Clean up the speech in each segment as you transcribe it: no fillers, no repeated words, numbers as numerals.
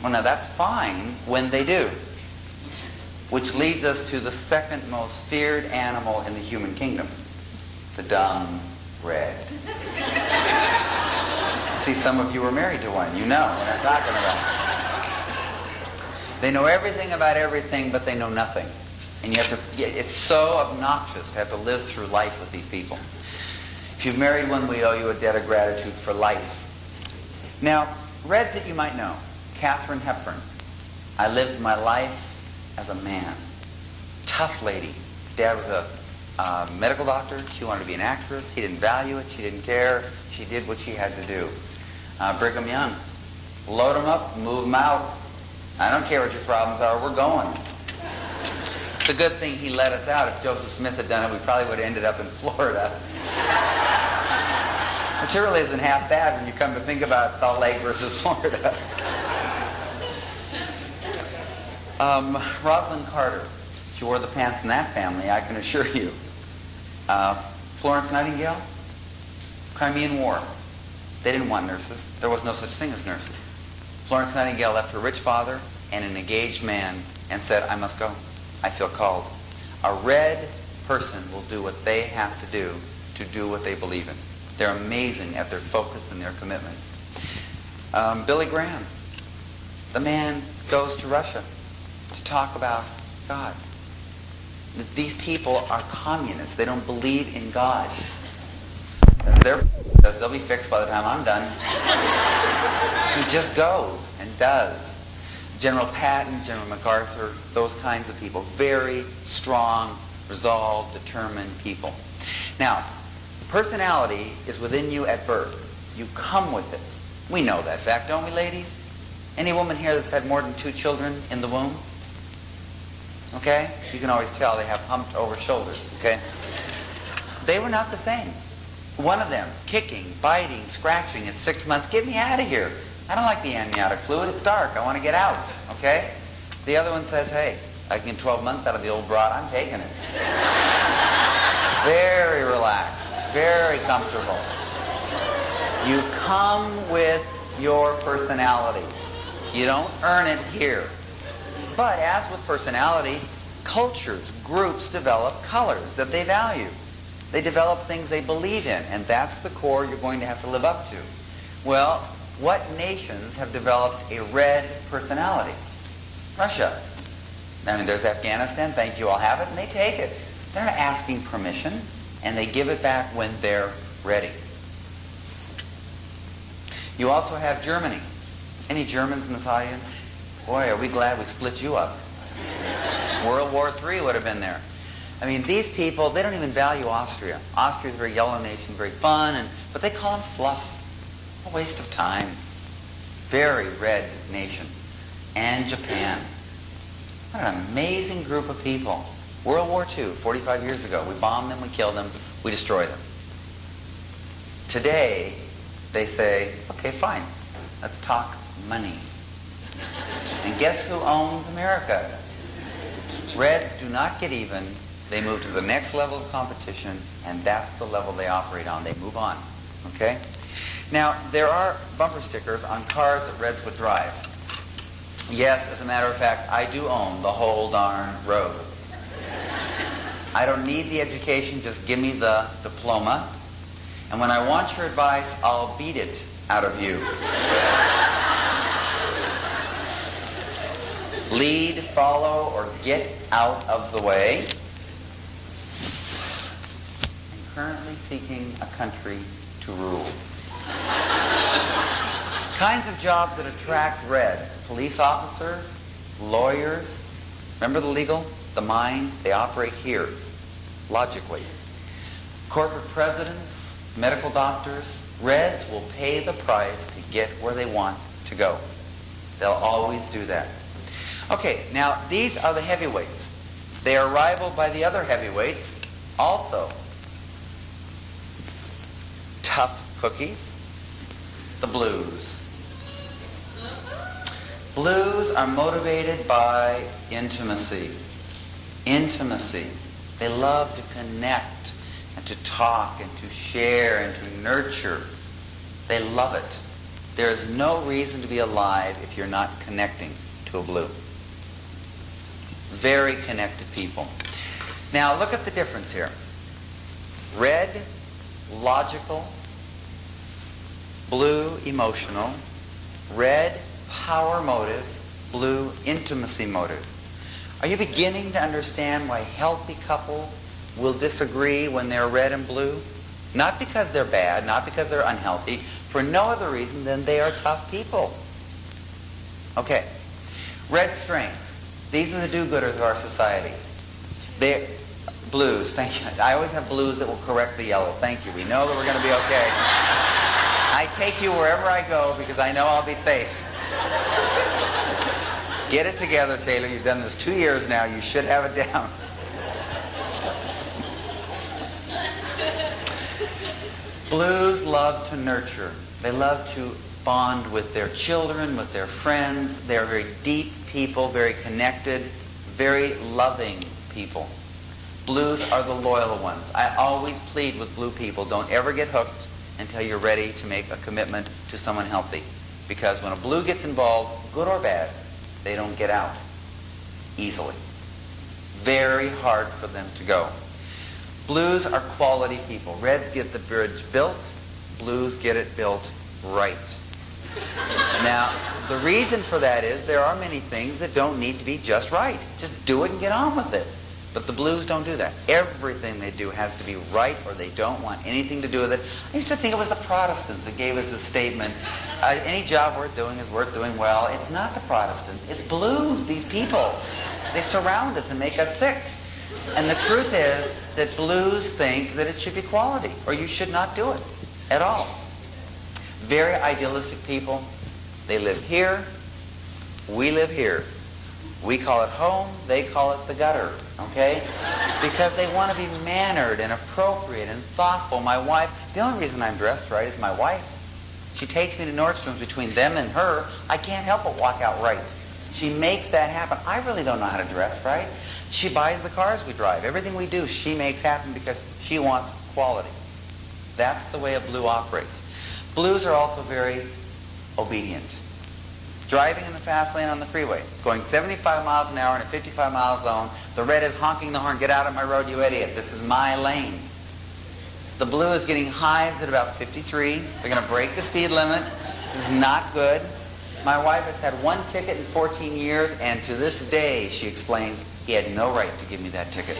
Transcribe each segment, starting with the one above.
Well, now that's fine when they do. Which leads us to the second most feared animal in the human kingdom. The dumb red. See, some of you are married to one. You know what I'm talking about. They know everything about everything, but they know nothing. And you have to, it's so obnoxious to have to live through life with these people. If you've married one, we owe you a debt of gratitude for life. Now, reds that you might know. Katharine Hepburn. I lived my life as a man. Tough lady. Dad was a medical doctor. She wanted to be an actress. He didn't value it. She didn't care. She did what she had to do. Brigham Young. Load them up, move them out. I don't care what your problems are. We're going. It's a good thing he let us out. If Joseph Smith had done it, we probably would have ended up in Florida. Which really isn't half bad when you come to think about Salt Lake versus Florida. Rosalind Carter. She wore the pants in that family, I can assure you. Florence Nightingale. Crimean War. They didn't want nurses. There was no such thing as nurses. Florence Nightingale left her rich father and an engaged man and said, I must go. I feel called. A red person will do what they have to do what they believe in. They're amazing at their focus and their commitment. Billy Graham. The man goes to Russia to talk about God. These people are communists. They don't believe in God. They'll be fixed by the time I'm done. He just goes and does. General Patton, General MacArthur, those kinds of people. Very strong, resolved, determined people. Now, personality is within you at birth. You come with it. We know that fact, don't we, ladies? Any woman here that's had more than 2 children in the womb? Okay? You can always tell they have humped over shoulders, okay? They were not the same. One of them, kicking, biting, scratching at 6 months, get me out of here. I don't like the amniotic fluid, it's dark, I want to get out, okay? The other one says, hey, I can get 12 months out of the old broad, I'm taking it. Very relaxed, very comfortable. You come with your personality. You don't earn it here. But as with personality, cultures, groups develop colors that they value. They develop things they believe in, and that's the core you're going to have to live up to. Well, what nations have developed a red personality? Russia. I mean, there's Afghanistan, thank you, I'll have it, and they take it. They're not asking permission, and they give it back when they're ready. You also have Germany. Any Germans in this audience? Boy, are we glad we split you up. World War III would have been there. I mean, these people, they don't even value Austria. Austria's a very yellow nation, very fun, but they call them fluff. A waste of time. Very red nation. And Japan. What an amazing group of people. World War II, 45 years ago. We bombed them, we killed them, we destroyed them. Today, they say, okay, fine, let's talk money. And guess who owns America? Reds do not get even. They move to the next level of competition, and that's the level they operate on. They move on. Okay? Now, there are bumper stickers on cars that Reds would drive. Yes, as a matter of fact, I do own the whole darn road. I don't need the education, just give me the diploma. And when I want your advice, I'll beat it out of you. Lead, follow, or get out of the way. I'm currently seeking a country to rule. Kinds of jobs that attract Reds. Police officers, lawyers. Remember the legal? The mind, they operate here, logically. Corporate presidents, medical doctors. Reds will pay the price to get where they want to go. They'll always do that. Okay, now these are the heavyweights. They are rivaled by the other heavyweights also. Tough cookies, the blues. Blues are motivated by intimacy. Intimacy. They love to connect and to talk and to share and to nurture. They love it. There is no reason to be alive if you're not connecting to a blue. Very connected people. Now look at the difference here. Red, logical. Blue, emotional. Red, power motive. Blue, intimacy motive. Are you beginning to understand why healthy couples will disagree when they're red and blue? Not because they're bad, not because they're unhealthy, for no other reason than they are tough people. Okay. Red strength. These are the do-gooders of our society. They're blues. Thank you. I always have blues that will correct the yellow. Thank you. We know that we're going to be okay. I take you wherever I go because I know I'll be safe. Get it together, Taylor. You've done this 2 years now. You should have it down. Blues love to nurture. They love to bond with their children, with their friends. They're very deep people, very connected, very loving people. Blues are the loyal ones. I always plead with blue people, don't ever get hooked until you're ready to make a commitment to someone healthy. Because when a blue gets involved, good or bad, they don't get out easily. Very hard for them to go. Blues are quality people. Reds get the bridge built. Blues get it built right. Now, the reason for that is there are many things that don't need to be just right. Just do it and get on with it. But the blues don't do that. Everything they do has to be right or they don't want anything to do with it. I used to think it was the Protestants that gave us this statement, any job worth doing is worth doing well. It's not the Protestants. It's blues, these people. They surround us and make us sick. And the truth is that blues think that it should be quality or you should not do it at all. Very idealistic people. They live here. We live here. We call it home. They call it the gutter. Okay? Because they want to be mannered and appropriate and thoughtful. My wife, the only reason I'm dressed right is my wife. She takes me to Nordstrom's. Between them and her, I can't help but walk out right. She makes that happen. I really don't know how to dress right. She buys the cars we drive. Everything we do, she makes happen because she wants quality. That's the way a blue operates. Blues are also very obedient. Driving in the fast lane on the freeway, going 75 miles an hour in a 55-mile zone, the red is honking the horn, get out of my road, you idiot. This is my lane. The blue is getting hives at about 53. They're going to break the speed limit. This is not good. My wife has had one ticket in 14 years, and to this day, she explains, he had no right to give me that ticket.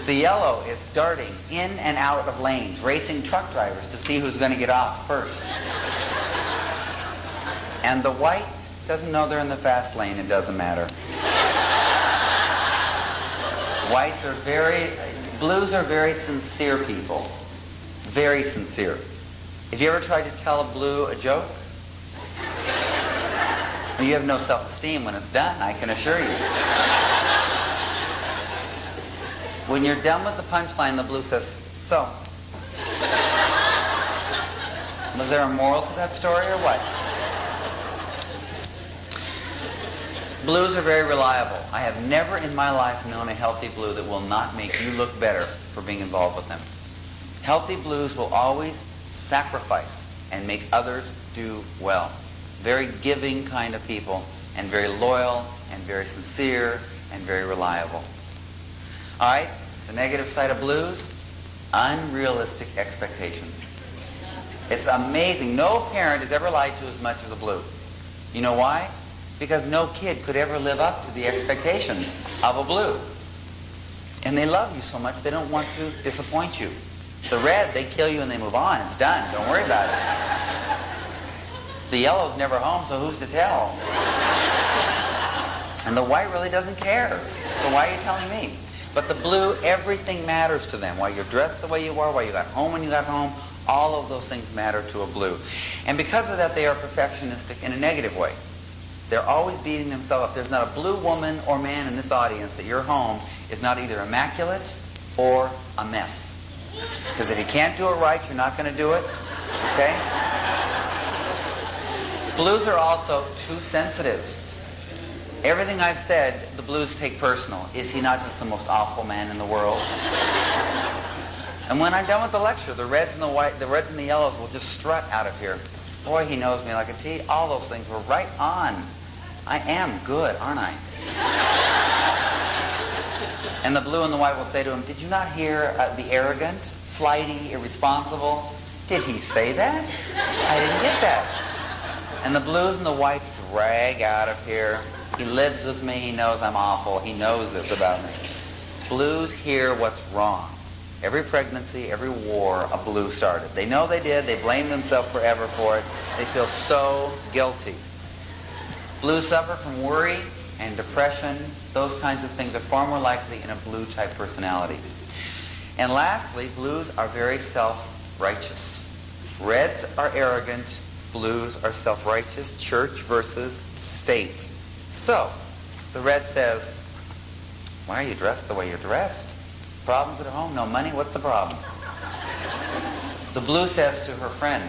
The yellow is darting in and out of lanes, racing truck drivers to see who's going to get off first. And the white doesn't know they're in the fast lane. It doesn't matter. Blues are very sincere people. Very sincere. Have you ever tried to tell a blue a joke? You have no self-esteem when it's done, I can assure you. When you're done with the punchline, the blue says, so. Was there a moral to that story or what? Blues are very reliable. I have never in my life known a healthy blue that will not make you look better for being involved with them. Healthy blues will always sacrifice and make others do well. Very giving kind of people, and very loyal, and very sincere, and very reliable. All right, the negative side of blues, unrealistic expectations. It's amazing. No parent has ever lied to as much as a blue. You know why? Because no kid could ever live up to the expectations of a blue. And they love you so much they don't want to disappoint you. The red, they kill you and they move on. It's done. Don't worry about it. The yellow's never home, so who's to tell? And the white really doesn't care. So why are you telling me? But the blue, everything matters to them. Why you're dressed the way you are, why you got home when you got home, all of those things matter to a blue. And because of that, they are perfectionistic in a negative way. They're always beating themselves up. There's not a blue woman or man in this audience that your home is not either immaculate or a mess. Because if you can't do it right, you're not going to do it. Okay? Blues are also too sensitive. Everything I've said, the blues take personal. Is he not just the most awful man in the world? And when I'm done with the lecture, the reds and the white, the reds and the yellows will just strut out of here. Boy, he knows me like a T. All those things were right on. I am good, aren't I? And the blue and the white will say to him, did you not hear the arrogant, flighty, irresponsible? Did he say that? I didn't get that. And the blues and the whites drag out of here. He lives with me. He knows I'm awful. He knows this about me. Blues hear what's wrong. Every pregnancy, every war, a blue started. They know they did. They blame themselves forever for it. They feel so guilty. Blues suffer from worry and depression. Those kinds of things are far more likely in a blue-type personality. And lastly, blues are very self-righteous. Reds are arrogant. Blues are self-righteous. Church versus state. So, the red says, why are you dressed the way you're dressed? Problems at home? No money? What's the problem? The blue says to her friend,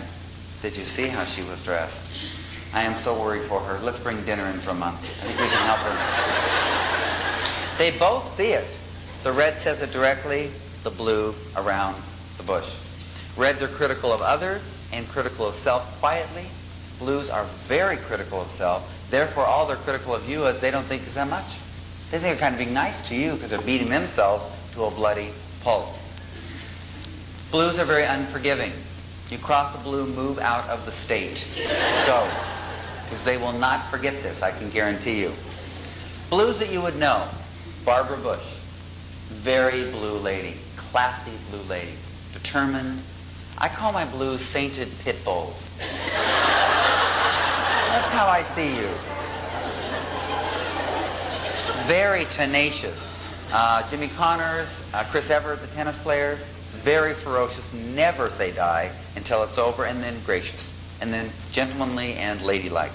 did you see how she was dressed? I am so worried for her. Let's bring dinner in for a month. I think we can help her. They both see it. The red says it directly, the blue around the bush. Reds are critical of others and critical of self quietly. Blues are very critical of self. Therefore, all they're critical of you is they don't think is that much. They think they're kind of being nice to you because they're beating themselves to a bloody pulp. Blues are very unforgiving. You cross a blue, move out of the state. Go. Because they will not forget this, I can guarantee you. Blues that you would know. Barbara Bush. Very blue lady. Classy blue lady. Determined. I call my blues sainted pit bulls. That's how I see you. Very tenacious. Jimmy Connors, Chris Evert, the tennis players, very ferocious, never say die until it's over, and then gracious, and then gentlemanly and ladylike.